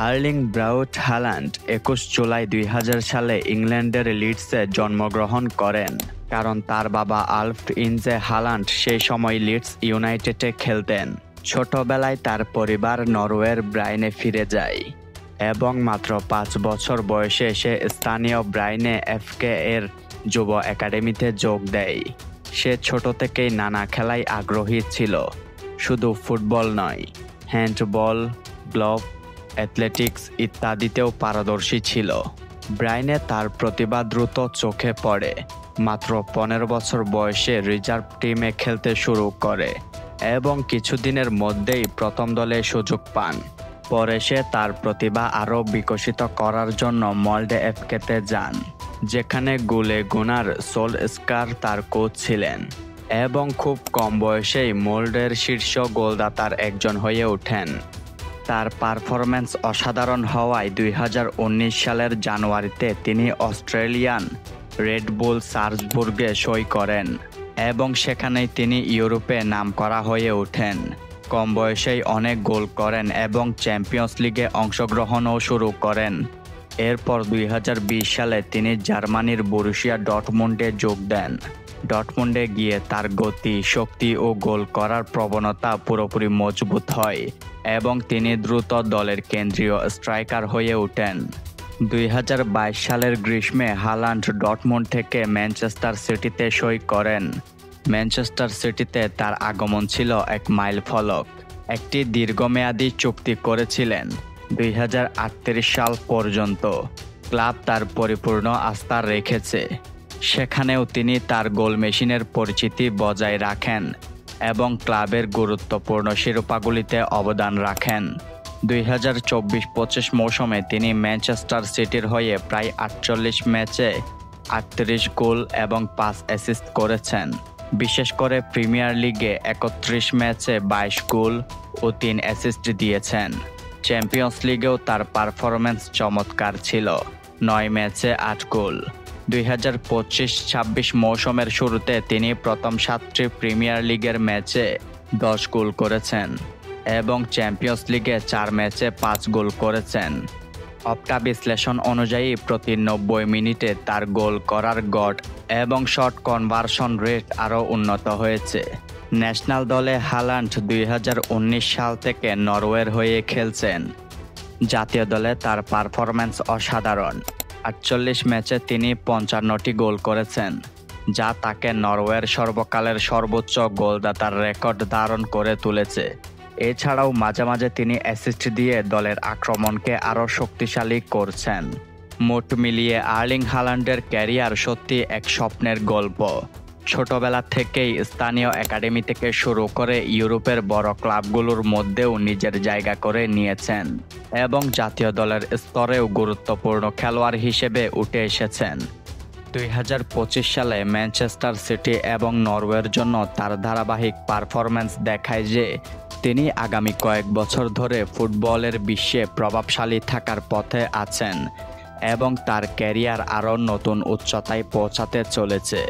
Erling ব্রাউট Haaland ২১ July ২০০০ সালে ইংল্যান্ডের লিডসে জন্মগ্রহণ করেন, কারণ তার বাবা আলফ ইনজে হাল্যান্ড সেই সময় লিডস ইউনাইটেডে খেলতেন। ছোটবেলায় তার পরিবার নরওয়ের ব্রাইনে ফিরে যায় এবং মাত্র ৫ বছর বয়সে সে স্থানীয় ব্রাইনে এফকে এর যুব একাডেমিতে যোগ দেয়। সে ছোট থেকেই নানা খেলায় আগ্রহী ছিল, শুধু ফুটবল নয়, হ্যান্ডবল, গলফ, অ্যাথলেটিক্স ইত্যাদিতেও পারদর্শী ছিল। ব্রাইনে তার প্রতিভা দ্রুত চোখে পড়ে। মাত্র ১৫ বছর বয়সে রিজার্ভ টিমে খেলতে শুরু করে এবং কিছুদিনের মধ্যেই প্রথম দলে সুযোগ পান। পরে সে তার প্রতিভা আরও বিকশিত করার জন্য মল্ডে এফকেতে যান, যেখানে গুলে গুনার সোলস্কার তার কোচ ছিলেন এবং খুব কম বয়সেই মোল্ডের শীর্ষ গোলদাতার একজন হয়ে ওঠেন। তার পারফরম্যান্স অসাধারণ হওয়ায় ২০১৯ সালের জানুয়ারিতে তিনি অস্ট্রেলিয়ান রেড বুল সালজবুর্গে সই করেন এবং সেখানেই তিনি ইউরোপে নামকরা হয়ে ওঠেন। কম বয়সেই অনেক গোল করেন এবং চ্যাম্পিয়ন্স লিগে অংশগ্রহণও শুরু করেন। এরপর ২০২০ সালে তিনি জার্মানির বরুসিয়া ডর্টমুন্ডে যোগ দেন। ডর্টমুন্ডে গিয়ে তার গতি, শক্তি ও গোল করার প্রবণতা পুরোপুরি মজবুত হয় এবং তিনি দ্রুত দলের কেন্দ্রীয় স্ট্রাইকার হয়ে ওঠেন। ২০২২ সালের গ্রীষ্মে হাল্যান্ড ডর্টমুন্ড থেকে ম্যানচেস্টার সিটিতে সই করেন। ম্যানচেস্টার সিটিতে তার আগমন ছিল এক মাইলফলক। একটি দীর্ঘমেয়াদী চুক্তি করেছিলেন ২০৩৮ সাল পর্যন্ত। ক্লাব তার পরিপূর্ণ আস্থা রেখেছে। সেখানেও তিনি তার গোল মেশিনের পরিচিতি বজায় রাখেন এবং ক্লাবের গুরুত্বপূর্ণ শিরোপাগুলিতে অবদান রাখেন। ২০২৪-২৫ মৌসুমে তিনি ম্যানচেস্টার সিটির হয়ে প্রায় ৪৮ ম্যাচে ৩৮ গোল এবং ৫ অ্যাসিস্ট করেছেন। বিশেষ করে প্রিমিয়ার লিগে ৩১ ম্যাচে ২২ গোল ও ৩ অ্যাসিস্ট দিয়েছেন। চ্যাম্পিয়ন্স লিগেও তার পারফরম্যান্স চমৎকার ছিল, ৯ ম্যাচে ৮ গোল। ২০২৫-২৬ মৌসুমের শুরুতে তিনি প্রথম ৭টি প্রিমিয়ার লিগের ম্যাচে ১০ গোল করেছেন এবং চ্যাম্পিয়ন্স লিগে ৪ ম্যাচে ৫ গোল করেছেন। অপটা বিশ্লেষণ অনুযায়ী প্রতি ৯০ মিনিটে তার গোল করার গড় এবং শট কনভার্সন রেট আরও উন্নত হয়েছে। ন্যাশনাল দলে হাল্যান্ড ২০১৯ সাল থেকে নরওয়ের হয়ে খেলছেন। জাতীয় দলে তার পারফরম্যান্স অসাধারণ। ৪৮ ম্যাচে তিনি ৫৫টি গোল করেছেন, যা তাকে নরওয়ের সর্বকালের সর্বোচ্চ গোলদাতার রেকর্ড ধারণ করে তুলেছে। এছাড়াও মাঝে মাঝে তিনি অ্যাসিস্ট দিয়ে দলের আক্রমণকে আরও শক্তিশালী করছেন। মোট মিলিয়ে আর্লিং হাল্যান্ডের ক্যারিয়ার সত্যি এক স্বপ্নের গল্প। ছোটবেলা থেকেই স্থানীয় একাডেমি থেকে শুরু করে ইউরোপের বড় ক্লাবগুলোর মধ্যেও নিজের জায়গা করে নিয়েছেন এবং জাতীয় দলের স্তরেও গুরুত্বপূর্ণ খেলোয়াড় হিসেবে উঠে এসেছেন। ২০২৫ সালে ম্যানচেস্টার সিটি এবং নরওয়ের জন্য তার ধারাবাহিক পারফরম্যান্স দেখায় যে তিনি আগামী কয়েক বছর ধরে ফুটবলের বিশ্বে প্রভাবশালী থাকার পথে আছেন এবং তার ক্যারিয়ার আরও নতুন উচ্চতায় পৌঁছাতে চলেছে।